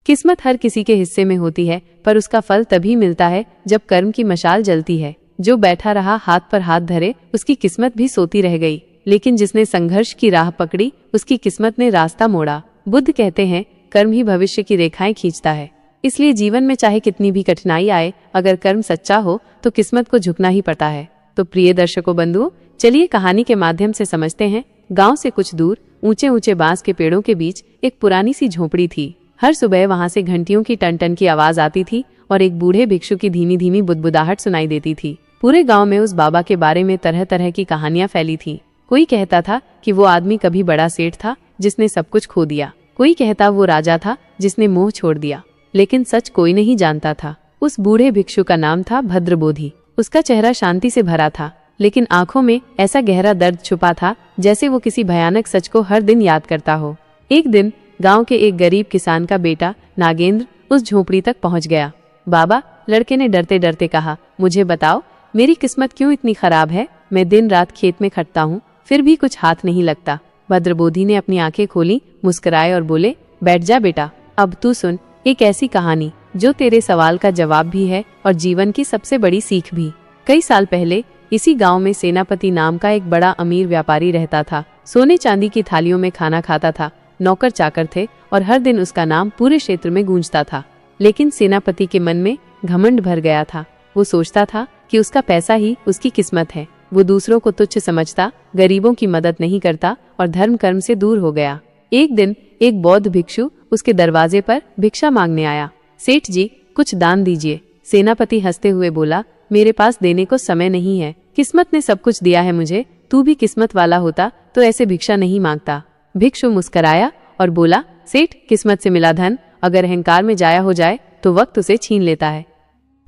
किस्मत हर किसी के हिस्से में होती है, पर उसका फल तभी मिलता है जब कर्म की मशाल जलती है। जो बैठा रहा हाथ पर हाथ धरे, उसकी किस्मत भी सोती रह गई, लेकिन जिसने संघर्ष की राह पकड़ी, उसकी किस्मत ने रास्ता मोड़ा। बुद्ध कहते हैं, कर्म ही भविष्य की रेखाएं खींचता है। इसलिए जीवन में चाहे कितनी भी कठिनाई आए, अगर कर्म सच्चा हो तो किस्मत को झुकना ही पड़ता है। तो प्रिय दर्शकों बंधुओं, चलिए कहानी के माध्यम से समझते हैं। गांव से कुछ दूर ऊंचे ऊंचे बांस के पेड़ों के बीच एक पुरानी सी झोपड़ी थी। हर सुबह वहां से घंटियों की टन-टन की आवाज आती थी और एक बूढ़े भिक्षु की धीमी धीमी बुदबुदाहट सुनाई देती थी। पूरे गांव में उस बाबा के बारे में तरह तरह की कहानियां फैली थी। कोई कहता था कि वो आदमी कभी बड़ा सेठ था जिसने सब कुछ खो दिया। कोई कहता वो राजा था जिसने मोह छोड़ दिया। लेकिन सच कोई नहीं जानता था। उस बूढ़े भिक्षु का नाम था भद्रबोधी। उसका चेहरा शांति से भरा था, लेकिन आंखों में ऐसा गहरा दर्द छुपा था जैसे वो किसी भयानक सच को हर दिन याद करता हो। एक दिन गांव के एक गरीब किसान का बेटा नागेंद्र उस झोपड़ी तक पहुंच गया। बाबा, लड़के ने डरते डरते कहा, मुझे बताओ, मेरी किस्मत क्यों इतनी खराब है? मैं दिन रात खेत में खटता हूँ, फिर भी कुछ हाथ नहीं लगता। भद्रबोधी ने अपनी आंखें खोली, मुस्कुराए और बोले, बैठ जा बेटा, अब तू सुन एक ऐसी कहानी जो तेरे सवाल का जवाब भी है और जीवन की सबसे बड़ी सीख भी। कई साल पहले इसी गांव में सेनापति नाम का एक बड़ा अमीर व्यापारी रहता था। सोने चांदी की थालियों में खाना खाता था, नौकर चाकर थे और हर दिन उसका नाम पूरे क्षेत्र में गूंजता था। लेकिन सेनापति के मन में घमंड भर गया था। वो सोचता था कि उसका पैसा ही उसकी किस्मत है। वो दूसरों को तुच्छ समझता, गरीबों की मदद नहीं करता और धर्म कर्म से दूर हो गया। एक दिन एक बौद्ध भिक्षु उसके दरवाजे पर भिक्षा मांगने आया। सेठ जी, कुछ दान दीजिए। सेनापति हंसते हुए बोला, मेरे पास देने को समय नहीं है। किस्मत ने सब कुछ दिया है मुझे। तू भी किस्मत वाला होता तो ऐसे भिक्षा नहीं मांगता। भिक्षु मुस्कराया और बोला, सेठ, किस्मत से मिला धन अगर अहंकार में जाया हो जाए तो वक्त उसे छीन लेता है।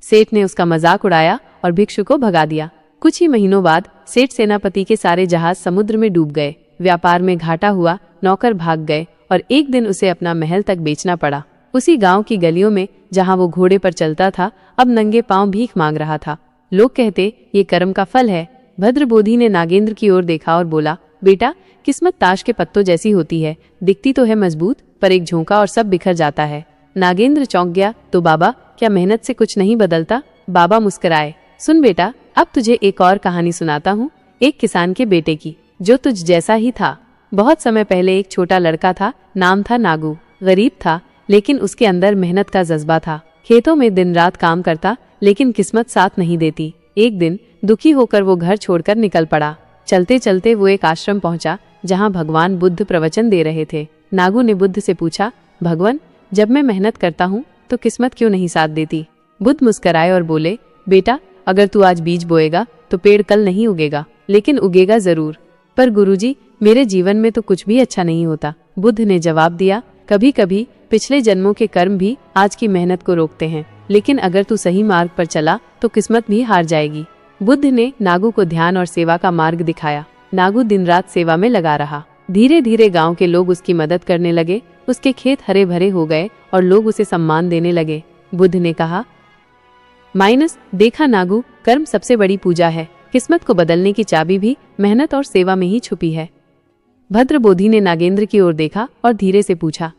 सेठ ने उसका मजाक उड़ाया और भिक्षु को भगा दिया। कुछ ही महीनों बाद सेठ सेनापति के सारे जहाज समुद्र में डूब गए। व्यापार में घाटा हुआ, नौकर भाग गए और एक दिन उसे अपना महल तक बेचना पड़ा। उसी गांव की गलियों में जहां वो घोड़े पर चलता था, अब नंगे पांव भीख मांग रहा था। लोग कहते, ये कर्म का फल है। भद्रबोधी ने नागेंद्र की ओर देखा और बोला, बेटा, किस्मत ताश के पत्तों जैसी होती है, दिखती तो है मजबूत, पर एक झोंका और सब बिखर जाता है। नागेंद्र चौंक गया, तो बाबा, क्या मेहनत से कुछ नहीं बदलता? बाबा मुस्कुराए, सुन बेटा, अब तुझे एक और कहानी सुनाता हूँ, एक किसान के बेटे की, जो तुझ जैसा ही था। बहुत समय पहले एक छोटा लड़का था, नाम था नागू। गरीब था, लेकिन उसके अंदर मेहनत का जज्बा था। खेतों में दिन रात काम करता, लेकिन किस्मत साथ नहीं देती। एक दिन दुखी होकर वो घर छोड़कर निकल पड़ा। चलते चलते वो एक आश्रम पहुंचा जहां भगवान बुद्ध प्रवचन दे रहे थे। नागू ने बुद्ध से पूछा, भगवान, जब मैं मेहनत करता हूँ तो किस्मत क्यों नहीं साथ देती? बुद्ध मुस्कुराए और बोले, बेटा, अगर तू आज बीज बोएगा तो पेड़ कल नहीं उगेगा, लेकिन उगेगा जरूर। पर गुरुजी, मेरे जीवन में तो कुछ भी अच्छा नहीं होता। बुद्ध ने जवाब दिया, कभी कभी पिछले जन्मों के कर्म भी आज की मेहनत को रोकते हैं, लेकिन अगर तू सही मार्ग पर चला तो किस्मत भी हार जाएगी। बुद्ध ने नागू को ध्यान और सेवा का मार्ग दिखाया। नागू दिन रात सेवा में लगा रहा। धीरे धीरे गांव के लोग उसकी मदद करने लगे। उसके खेत हरे भरे हो गए और लोग उसे सम्मान देने लगे। बुद्ध ने कहा, देखा नागू, कर्म सबसे बड़ी पूजा है। किस्मत को बदलने की चाबी भी मेहनत और सेवा में ही छुपी है। भद्रबोधी ने नागेंद्र की ओर देखा और धीरे से पूछा,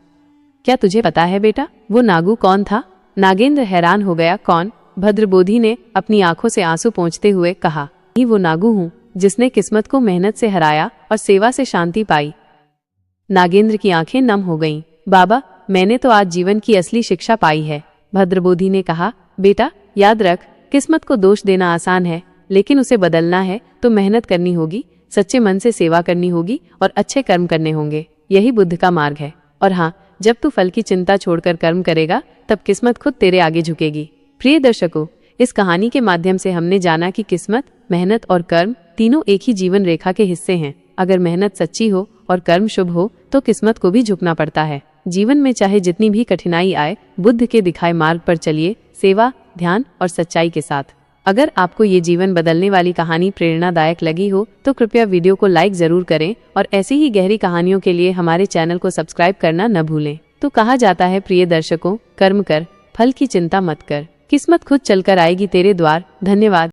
क्या तुझे पता है बेटा, वो नागू कौन था? नागेंद्र हैरान हो गया, कौन? भद्रबोधी ने अपनी आंखों से आंसू पोंछते हुए कहा, ही वो नागू हूँ जिसने किस्मत को मेहनत से हराया और सेवा से शांति पाई। नागेंद्र की आंखें नम हो गईं। बाबा, मैंने तो आज जीवन की असली शिक्षा पाई है। भद्रबोधी ने कहा, बेटा, याद रख, किस्मत को दोष देना आसान है, लेकिन उसे बदलना है तो मेहनत करनी होगी, सच्चे मन से सेवा करनी होगी और अच्छे कर्म करने होंगे। यही बुद्ध का मार्ग है। और हाँ, जब तू फल की चिंता छोड़कर कर्म करेगा, तब किस्मत खुद तेरे आगे झुकेगी। प्रिय दर्शकों, इस कहानी के माध्यम से हमने जाना कि किस्मत, मेहनत और कर्म तीनों एक ही जीवन रेखा के हिस्से हैं। अगर मेहनत सच्ची हो और कर्म शुभ हो तो किस्मत को भी झुकना पड़ता है। जीवन में चाहे जितनी भी कठिनाई आए, बुद्ध के दिखाए मार्ग पर चलिए, सेवा, ध्यान और सच्चाई के साथ। अगर आपको ये जीवन बदलने वाली कहानी प्रेरणादायक लगी हो तो कृपया वीडियो को लाइक जरूर करें और ऐसी ही गहरी कहानियों के लिए हमारे चैनल को सब्सक्राइब करना न भूलें। तो कहा जाता है, प्रिय दर्शकों, कर्म कर, फल की चिंता मत कर, किस्मत खुद चलकर आएगी तेरे द्वार। धन्यवाद।